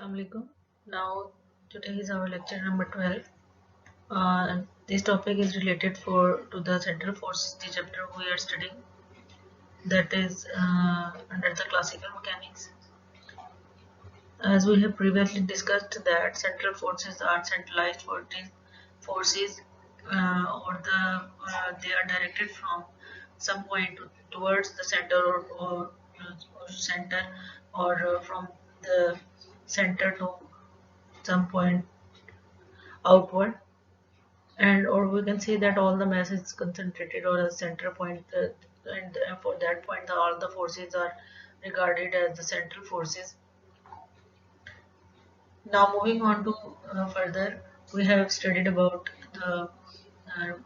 Assalamualaikum. Now, today is our lecture number 12. This topic is related to the central forces, the chapter we are studying, that is under the classical mechanics. As we have previously discussed, that central forces are centralized forces, they are directed from some point towards the center or center, or from the center to some point outward, and or we can say that all the mass is concentrated or a center point, and for that point all the forces are regarded as the central forces. Now moving on to further, we have studied about the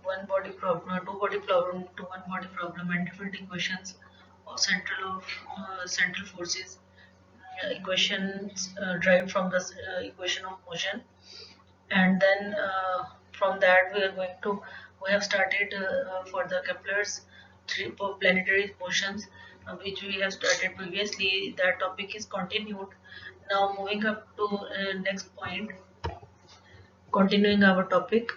one body problem, two body problem, to one body problem, and different equations of central forces, equations derived from the equation of motion. And then from that we have started for the Kepler's three planetary motions, which we have started previously. That topic is continued. Now moving up to next point, continuing our topic.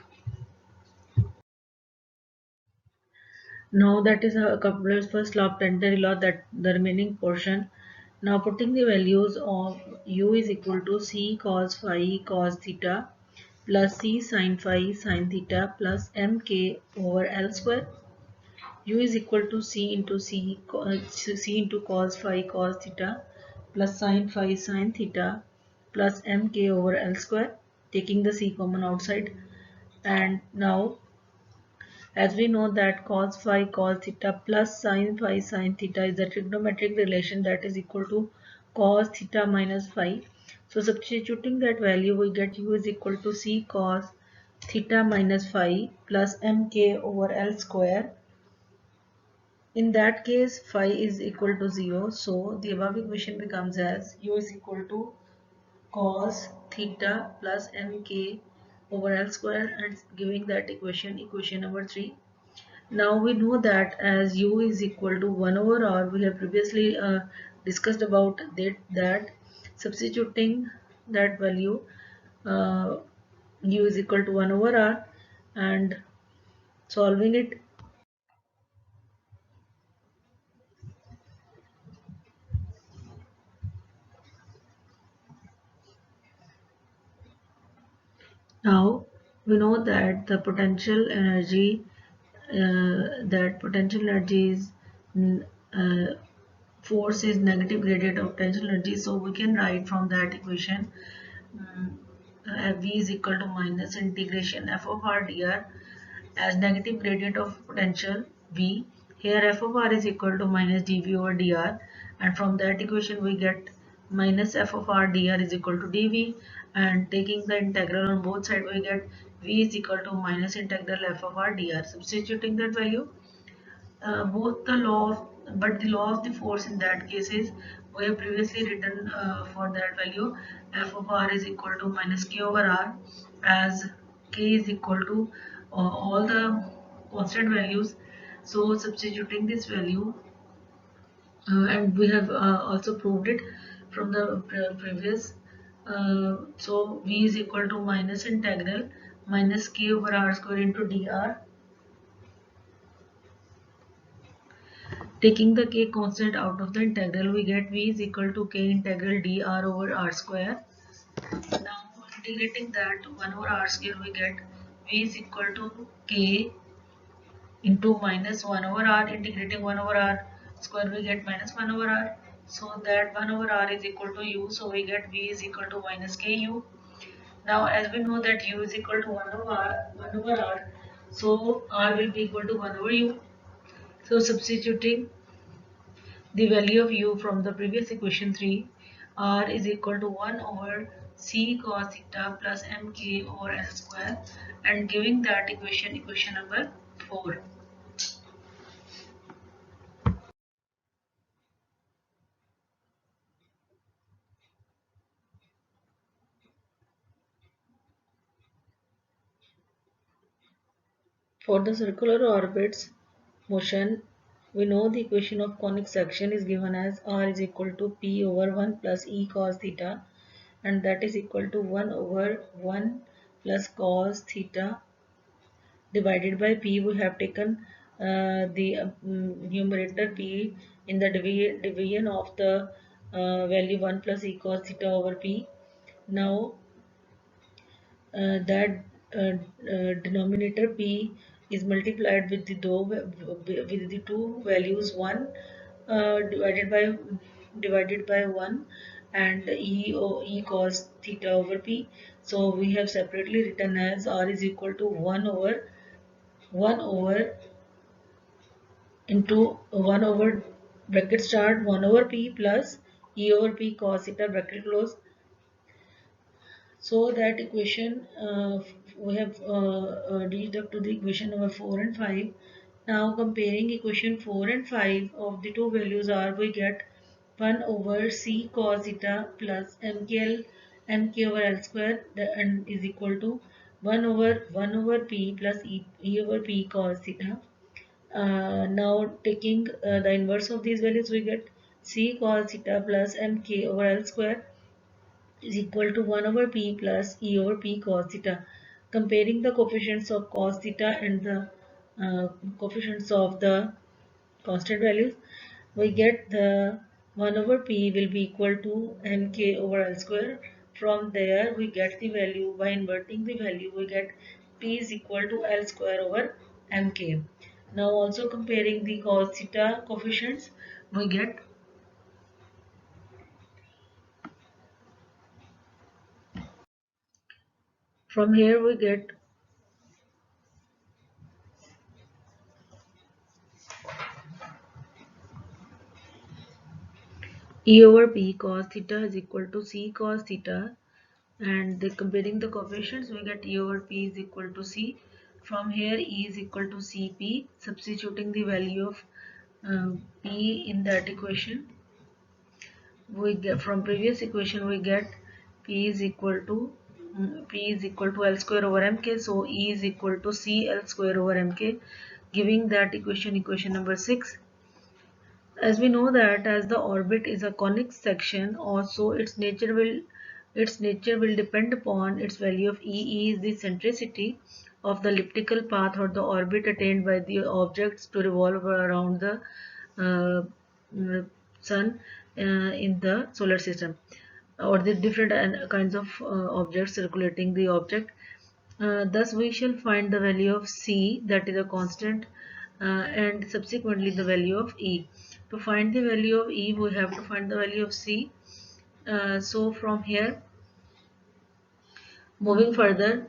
Now that is Kepler's first law, planetary law, that the remaining portion. Now putting the values of u is equal to c cos phi cos theta plus c sin phi sin theta plus mk over L square. U is equal to c into cos phi cos theta plus sin phi sin theta plus mk over L square, taking the c common outside. And now, as we know that cos phi cos theta plus sin phi sin theta is a trigonometric relation that is equal to cos theta minus phi. So substituting that value, we get u is equal to c cos theta minus phi plus mk over L square. In that case, phi is equal to 0. So the above equation becomes as u is equal to cos theta plus mk over L square, and giving that equation number 3. Now we know that as u is equal to 1 over r, we have previously discussed about that substituting that value, uh, u is equal to 1 over r, and solving it. Now we know that the potential energy, is force is negative gradient of potential energy. So we can write from that equation, V is equal to minus integration f of r dr as negative gradient of potential V. Here f of r is equal to minus dV over dr, and from that equation we get minus f of r dr is equal to dV, and taking the integral on both sides we get V is equal to minus integral f of r dr. Substituting that value, both the law of, but the law of the force in that case is, we have previously written for that value, f of r is equal to minus k over r, as k is equal to all the constant values. So substituting this value, and we have also proved it from the previous, so v is equal to minus integral minus k over r square into dr. Taking the k constant out of the integral, we get v is equal to k integral dr over r square. Now integrating that 1 over r square, we get v is equal to k into minus 1 over r. Integrating 1 over r square, we get minus 1 over r. So that 1 over r is equal to u. So we get v is equal to minus ku. Now as we know that u is equal to 1 over r, so r will be equal to 1 over u. So substituting the value of u from the previous equation 3, r is equal to 1 over c cos theta plus mk over L square, and giving that equation number 4. For the circular orbits motion, we know the equation of conic section is given as r is equal to p over 1 plus e cos theta, and that is equal to 1 over 1 plus cos theta divided by p. We have taken the numerator p in the division of the value 1 plus e cos theta over p. Now that denominator p is multiplied with the two values 1 divided by 1 and e cos theta over p. So we have separately written as r is equal to 1 over into 1 over bracket start 1 over p plus e over p cos theta bracket close. So that equation we have reached up to the equation number 4 and 5. Now comparing equation 4 and 5 of the two values are, we get 1 over c cos theta plus mk over l square and is equal to 1 over p plus e over p cos theta. Now taking the inverse of these values, we get c cos theta plus mk over l square is equal to 1 over p plus e over p cos theta. Comparing the coefficients of cos theta and the coefficients of the constant values, we get the 1 over p will be equal to mk over l square. From there we get the value, by inverting the value we get p is equal to l square over mk. Now also comparing the cos theta coefficients, we get, from here we get e over p cos theta is equal to c cos theta, and comparing the coefficients we get e over p is equal to c. From here e is equal to cp, substituting the value of p in that equation, we get, from previous equation we get p is equal to l square over mk, so e is equal to c l square over mk, giving that equation number 6. As we know that as the orbit is a conic section, also its nature will depend upon its value of E. E is the centricity of the elliptical path or the orbit attained by the objects to revolve around the sun in the solar system, or the different kinds of objects circulating the object. Thus we shall find the value of C, that is a constant, and subsequently the value of E. To find the value of E, we have to find the value of C. So from here, moving further,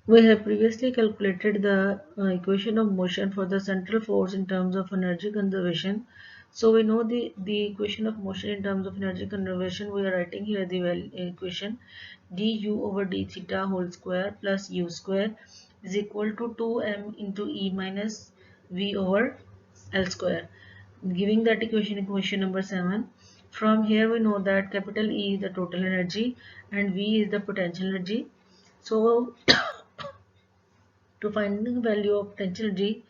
we have previously calculated the equation of motion for the central force in terms of energy conservation. So we know the equation of motion in terms of energy conservation. We are writing here the equation du over d theta whole square plus u square is equal to 2m into e minus v over l square, giving that equation number 7. From here we know that capital E is the total energy and V is the potential energy. So to find the value of potential energy,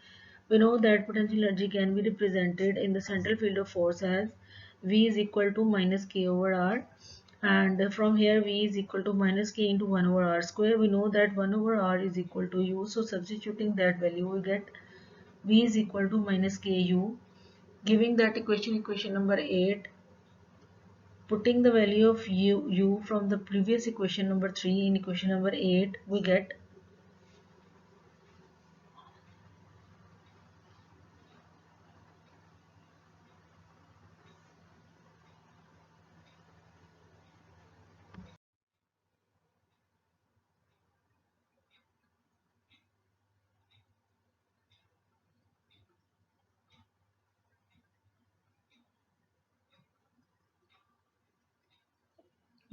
we know that potential energy can be represented in the central field of force as V is equal to minus K over R, and from here V is equal to minus K into 1 over R square. We know that 1 over R is equal to U, so substituting that value we get V is equal to minus KU, giving that equation number 8. Putting the value of u from the previous equation number 3 in equation number 8, we get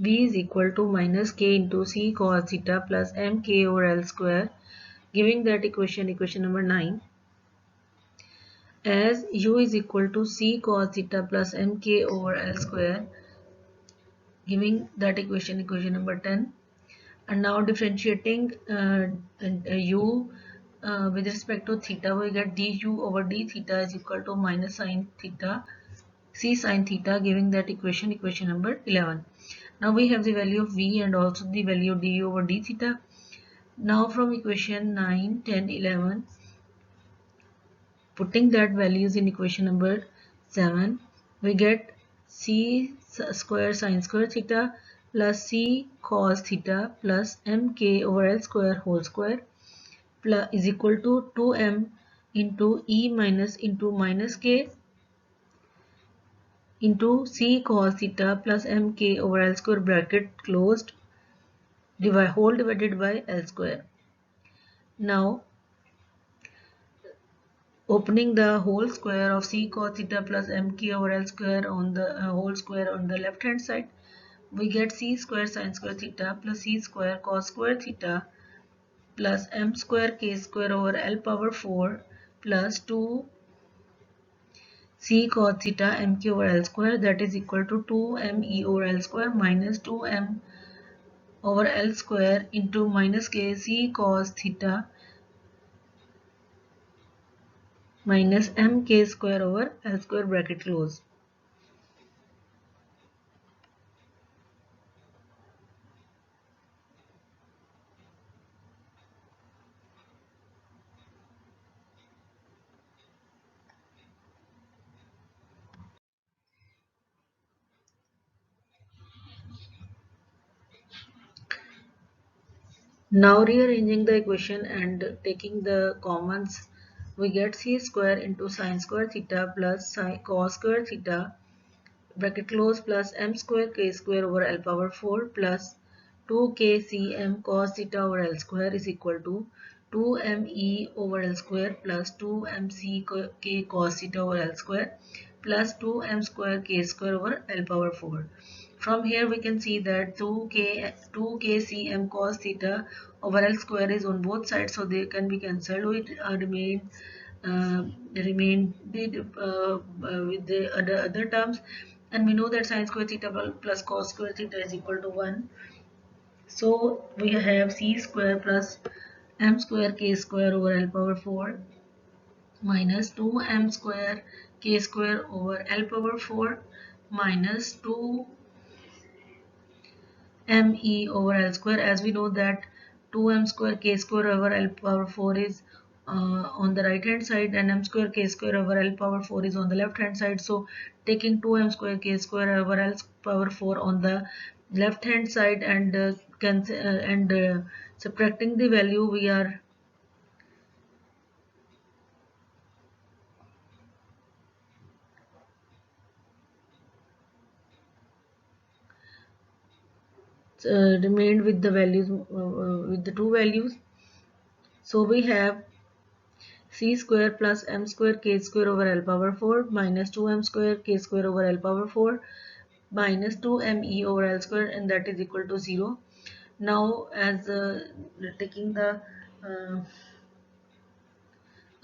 V is equal to minus K into C cos theta plus mk over L square, Giving that equation number 9, as u is equal to c cos theta plus mk over L square, giving that equation number 10. And now differentiating u with respect to theta, we get du over d theta is equal to minus sine theta c sine theta, giving that equation number 11. Now we have the value of v and also the value of du over d theta. Now from equation 9, 10, 11, putting that values in equation number 7, we get c square sine square theta plus c cos theta plus mk over L square whole square plus is equal to 2m into e into minus k into c cos theta plus mk over L square bracket closed whole divided by L square. Now opening the whole square of c cos theta plus mk over L square on the whole square on the left hand side, we get c square sine square theta plus c square cos square theta plus m square k square over L power 4 plus 2 c cos theta mk over L square, that is equal to 2m e over L square minus 2m over L square into minus k c cos theta minus mk square over L square bracket close. Now rearranging the equation and taking the commons, we get c square into sine square theta plus cos square theta bracket close plus m square k square over L power 4 plus 2k c m cos theta over L square is equal to 2m e over L square plus 2m c k cos theta over L square plus 2m square k square over L power 4. From here we can see that 2k cm cos theta over L square is on both sides, so they can be cancelled with remain with the other terms, and we know that sine square theta plus cos square theta is equal to 1. So we have c square plus m square k square over L power 4 minus 2m square k square over L power 4 minus 2 m e over L square, as we know that 2m square k square over L power 4 is on the right hand side and m square k square over L power 4 is on the left hand side. So taking 2m square k square over L power 4 on the left hand side and subtracting the value, we are remained with the values with the two values. So we have c square plus m square k square over L power 4 minus 2m square k square over L power 4 minus 2m e over L square, and that is equal to 0. Now as taking the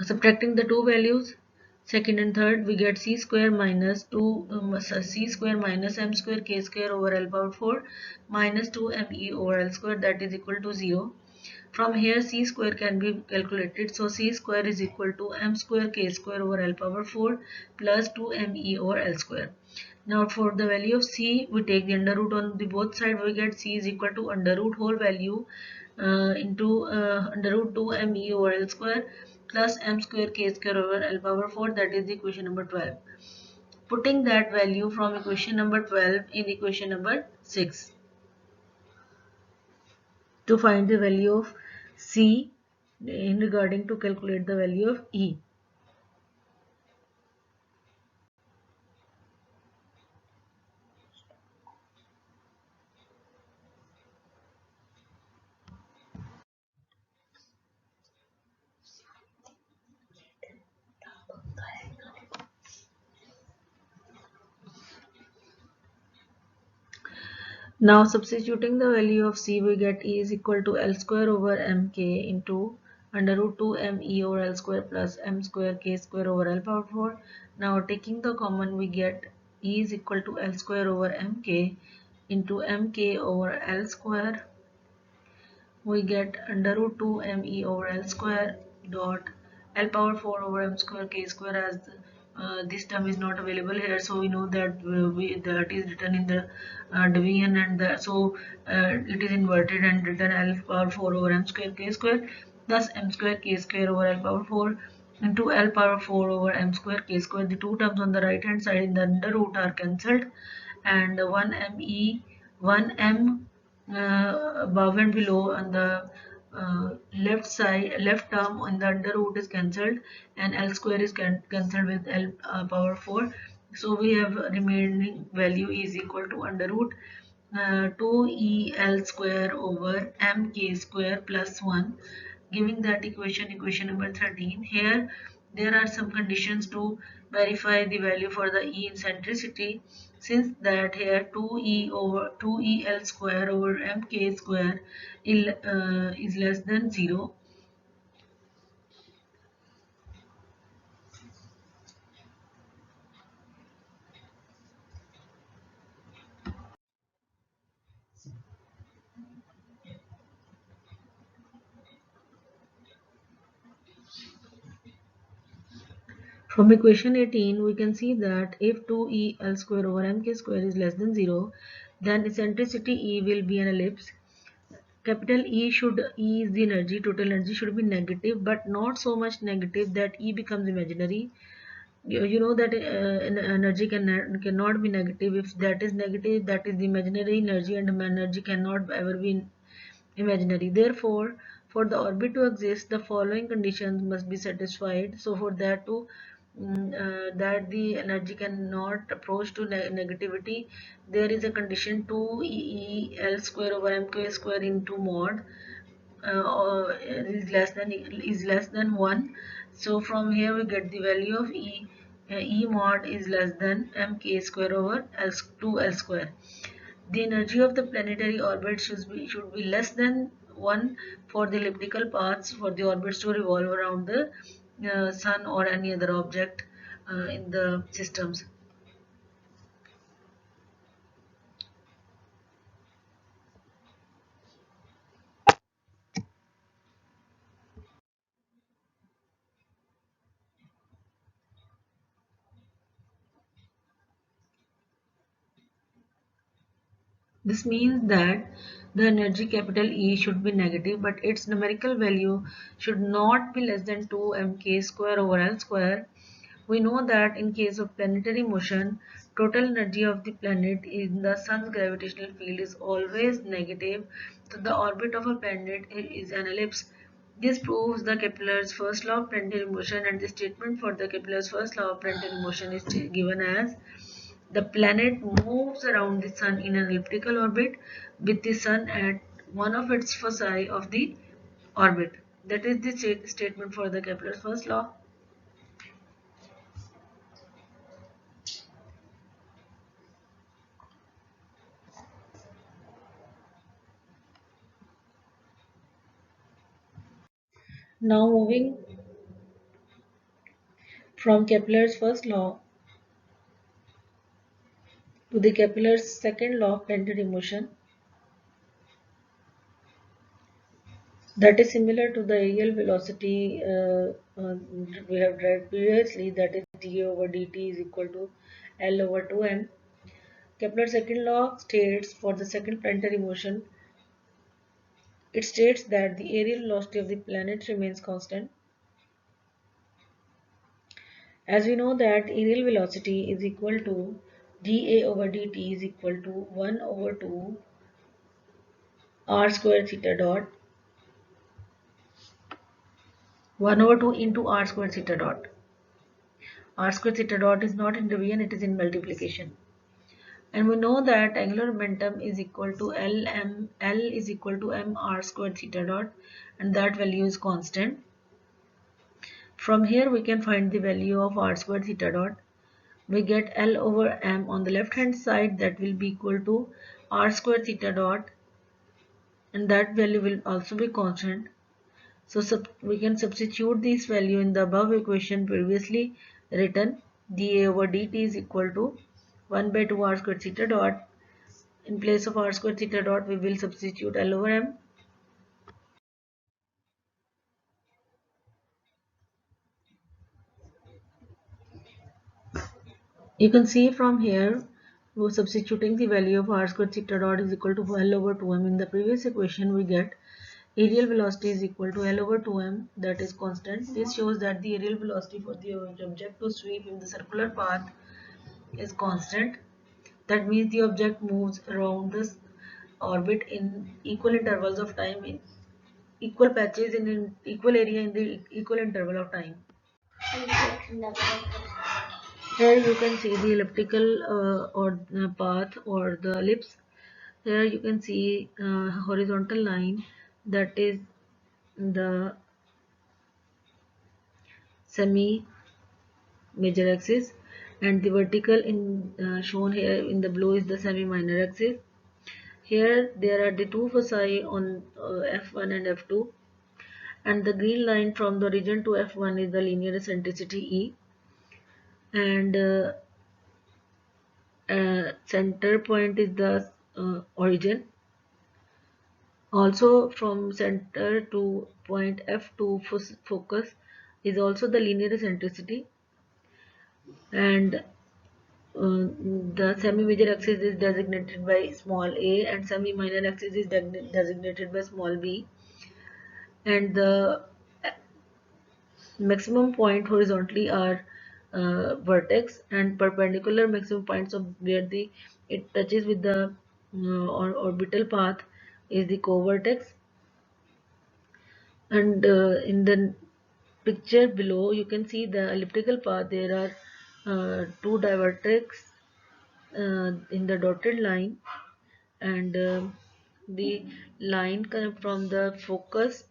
subtracting the two values, second and third, we get c square minus 2 c square minus m square k square over L power 4 minus 2m e over L square, that is equal to 0. From here c square can be calculated, so c square is equal to m square k square over L power 4 plus 2m e over L square. Now for the value of c, we take the under root on the both side, we get c is equal to under root whole value into under root 2m e over L square plus m square k square over L power 4, that is the equation number 12. Putting that value from equation number 12 in equation number 6 to find the value of c in regarding to calculate the value of e. Now substituting the value of c, we get e is equal to L square over mk into under root 2 m e over L square plus m square k square over L power 4. Now taking the common, we get E is equal to L square over mk into mk over L square. We get under root 2 me over L square dot L power 4 over m square k square, as this term is not available here, so we know that that is written in the division, and it is inverted and written L power 4 over m square k square, thus m square k square over L power 4 into L power 4 over m square k square. The two terms on the right hand side in the under root are cancelled, and 1 m above and below on the left term in the under root is cancelled, and L square is cancelled with L power 4. So we have remaining value is equal to under root 2el square over mk square plus 1, giving that equation number 13. Here there are some conditions to verify the value for the E in centricity, since that here 2el square over mk square is less than 0. From equation 18, we can see that if 2el square over mk square is less than 0, then eccentricity E will be an ellipse. Capital E is the energy, total energy should be negative, but not so much negative that E becomes imaginary. You know that energy cannot be negative. If that is negative, that is the imaginary energy, and energy cannot ever be imaginary. Therefore, for the orbit to exist, the following conditions must be satisfied. So for that to that the energy cannot approach to negativity, there is a condition 2el square over mk square into mod is less than 1. So from here we get the value of E mod is less than mk square over 2l square. The energy of the planetary orbit should be less than 1 for the elliptical paths, for the orbits to revolve around the sun or any other object in the systems. This means that the energy capital E should be negative, but its numerical value should not be less than 2 mk square over L square. We know that in case of planetary motion, total energy of the planet in the sun's gravitational field is always negative, so the orbit of a planet is an ellipse. This proves the Kepler's first law of planetary motion, and the statement for the Kepler's first law of planetary motion is given as: the planet moves around the sun in an elliptical orbit with the sun at one of its foci of the orbit. That is the statement for the Kepler's first law. Now moving from Kepler's first law to the Kepler's second law of planetary motion, that is similar to the aerial velocity we have read previously, that is dA over dt is equal to L over 2m. Kepler's second law states for the second planetary motion, it states that the aerial velocity of the planet remains constant. As we know that aerial velocity is equal to dA over dt is equal to 1 over 2 r square theta dot, 1 over 2 into r square theta dot. R square theta dot is not in division, it is in multiplication. And we know that angular momentum is equal to L is equal to m r square theta dot, and that value is constant. From here we can find the value of r square theta dot. We get L over m on the left hand side, that will be equal to r square theta dot, and that value will also be constant. So we can substitute this value in the above equation previously written. dA over dt is equal to 1 by 2 r squared theta dot. In place of r squared theta dot, we will substitute L over M. You can see from here, we're substituting the value of r squared theta dot is equal to L over 2m. In the previous equation, we get aerial velocity is equal to L over 2m, that is constant. This shows that the aerial velocity for the object to sweep in the circular path is constant. That means the object moves around this orbit in equal intervals of time, in equal patches in equal area in the equal interval of time. Here you can see the elliptical or path or the ellipse. Here you can see horizontal line, that is the semi major axis, and the vertical in shown here in the blue is the semi minor axis. Here there are the two foci on F1 and F2, and the green line from the origin to F1 is the linear eccentricity E, and center point is the origin. Also from center to point F2 focus is also the linear eccentricity, and the semi-major axis is designated by small a, and semi-minor axis is designated by small b, and the maximum point horizontally are vertex, and perpendicular maximum points of where the it touches with the orbital path is the co-vertex. And in the picture below you can see the elliptical path. There are two divertex in the dotted line, and the line from the focus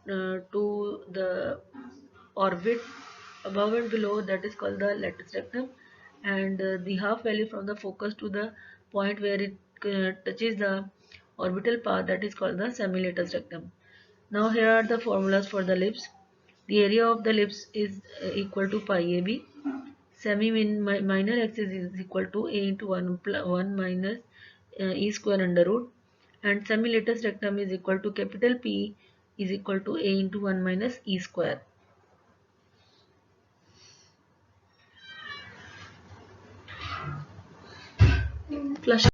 to the orbit above and below, that is called the lattice rectum, and the half value from the focus to the point where it touches the orbital path, that is called the semi-lattice rectum. Now here are the formulas for the ellipse. The area of the ellipse is equal to pi AB. Semi-minor axis is equal to a into 1 minus e square under root, and semi-lattice rectum is equal to capital P is equal to a into 1 minus e square. Flush.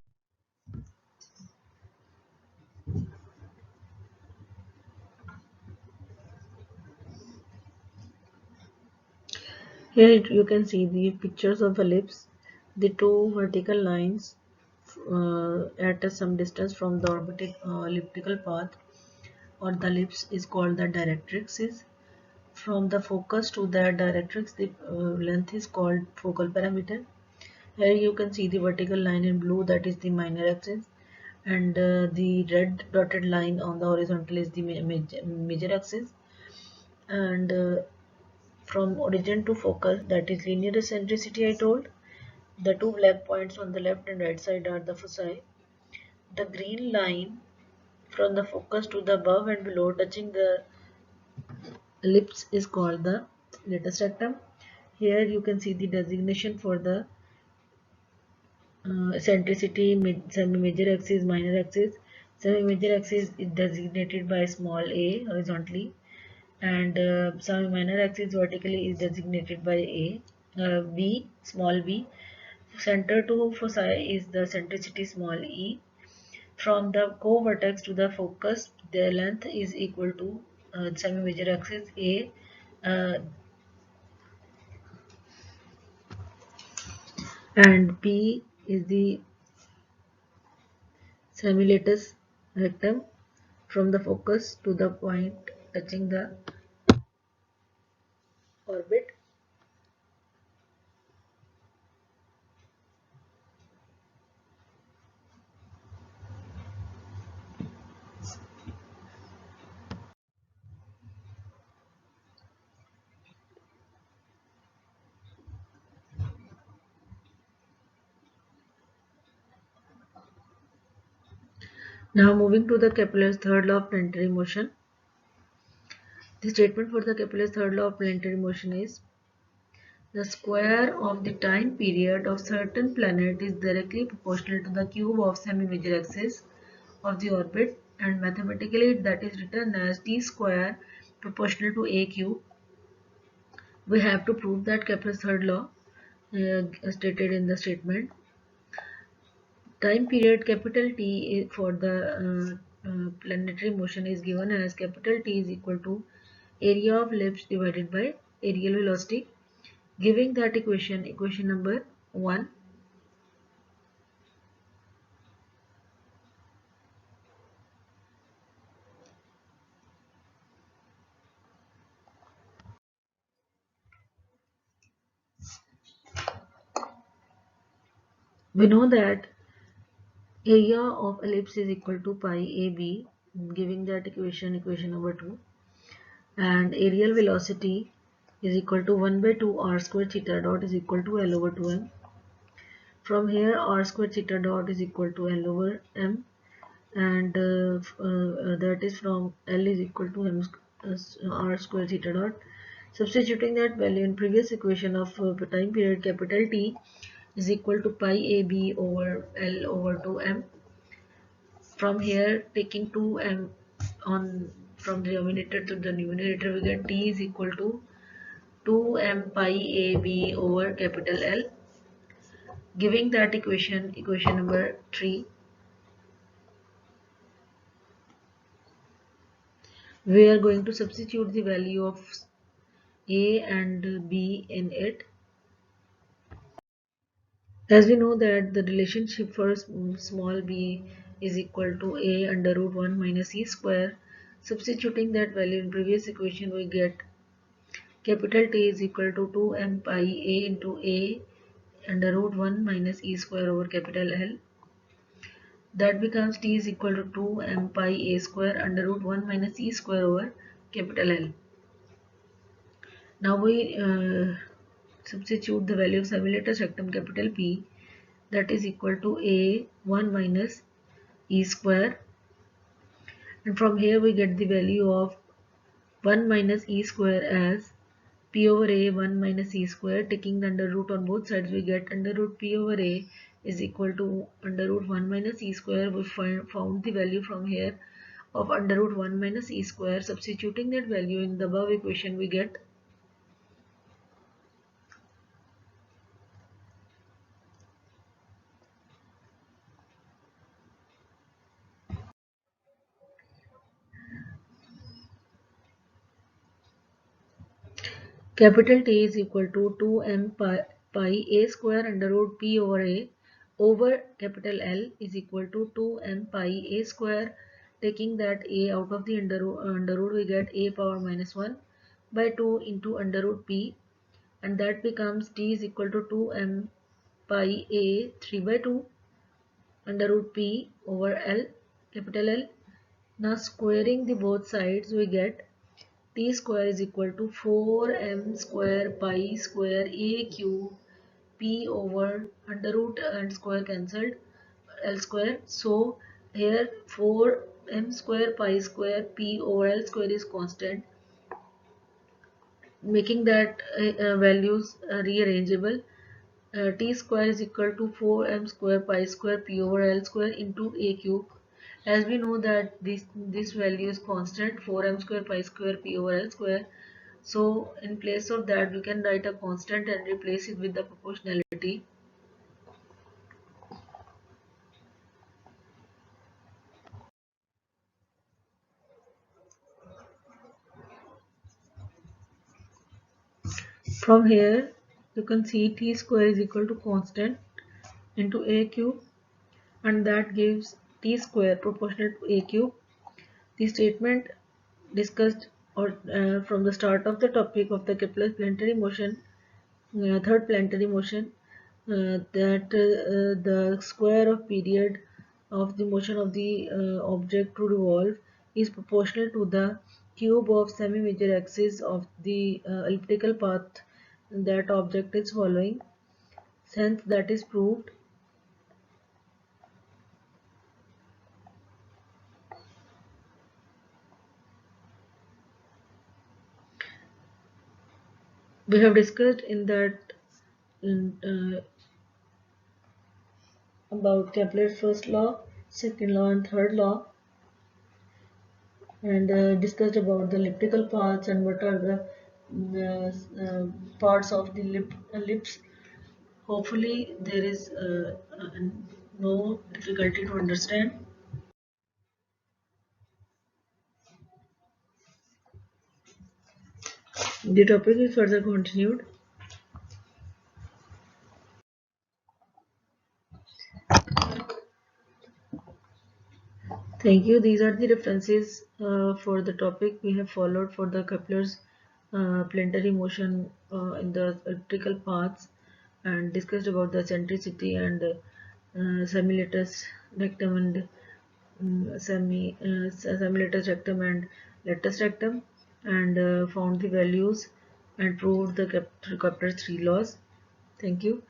Here you can see the pictures of ellipse, the two vertical lines at some distance from the elliptical path or the ellipse is called the directrixes. From the focus to the directrix, the length is called focal perimeter. Here you can see the vertical line in blue, that is the minor axis, and the red dotted line on the horizontal is the major axis, and from origin to focus, that is linear eccentricity I told. The two black points on the left and right side are the foci. The green line from the focus to the above and below touching the ellipse is called the lattice rectum. Here you can see the designation for the eccentricity, semi-major axis, minor axis. Semi-major axis is designated by small a horizontally, and semi-minor axis vertically is designated by b, small b. Center to foci is the centricity small e. From the co-vertex to the focus, their length is equal to semi-major axis a, and p is the semi-lattice rectum from the focus to the point touching the orbit. Now moving to the Kepler's third law of planetary motion. The statement for the Kepler's third law of planetary motion is the square of the time period of certain planet is directly proportional to the cube of semi-major axis of the orbit, and mathematically that is written as t square proportional to a cube. We have to prove that Kepler's third law stated in the statement. Time period capital T for the planetary motion is given as capital T is equal to area of ellipse divided by areal velocity. Giving that equation number 1, we know that area of ellipse is equal to pi AB, giving that equation number 2, and areal velocity is equal to 1 by 2 r square theta dot is equal to L over 2m. From here r square theta dot is equal to L over m, and that is from L is equal to m r square theta dot. Substituting that value in previous equation of time period capital T is equal to pi AB over L over 2m. From here, taking 2m on from the denominator to the numerator, we get T is equal to 2m pi AB over capital L. Giving that equation number 3, we are going to substitute the value of A and B in it. As we know that the relationship for small b is equal to A under root 1 minus E square. Substituting that value in previous equation, we get capital T is equal to 2m pi A into A under root 1 minus E square over capital L. That becomes T is equal to 2m pi A square under root 1 minus E square over capital L. Now we substitute the value of simulator rectum capital P, that is equal to A 1 minus E square, and from here we get the value of 1 minus E square as P over A 1 minus E square. Taking the under root on both sides, we get under root P over A is equal to under root 1 minus E square. We found the value from here of under root 1 minus E square. Substituting that value in the above equation, we get capital T is equal to 2m pi A square under root P over A over capital L is equal to 2m pi A square. Taking that A out of the under root, we get A power minus 1 by 2 into under root P, and that becomes T is equal to 2m pi A 3 by 2 under root P over L capital L. Now squaring the both sides, we get T square is equal to 4m square pi square A cube P over under root and square cancelled L square. So here 4m square pi square P over L square is constant, making that values rearrangeable. T square is equal to 4m square pi square P over L square into A cube. As we know that this value is constant, 4m square pi square P over L square. So in place of that, we can write a constant and replace it with the proportionality. From here, you can see T square is equal to constant into A cube, and that gives T square proportional to A cube. The statement discussed from the start of the topic of the Kepler's planetary motion, third planetary motion, that the square of period of the motion of the object to revolve is proportional to the cube of semi-major axis of the elliptical path that object is following. Since that is proved, We have discussed in that in, about Kepler's first law, second law, and third law, and discussed about the elliptical paths and what are the parts of the ellipse. Hopefully, there is no difficulty to understand. The topic is further continued. Thank you. These are the references for the topic we have followed for the Kepler's planetary motion in the elliptical paths, and discussed about the centricity and semi-lattice rectum and semi-lattice rectum and lattice rectum, and found the values and proved the Kepler's three laws. Thank you.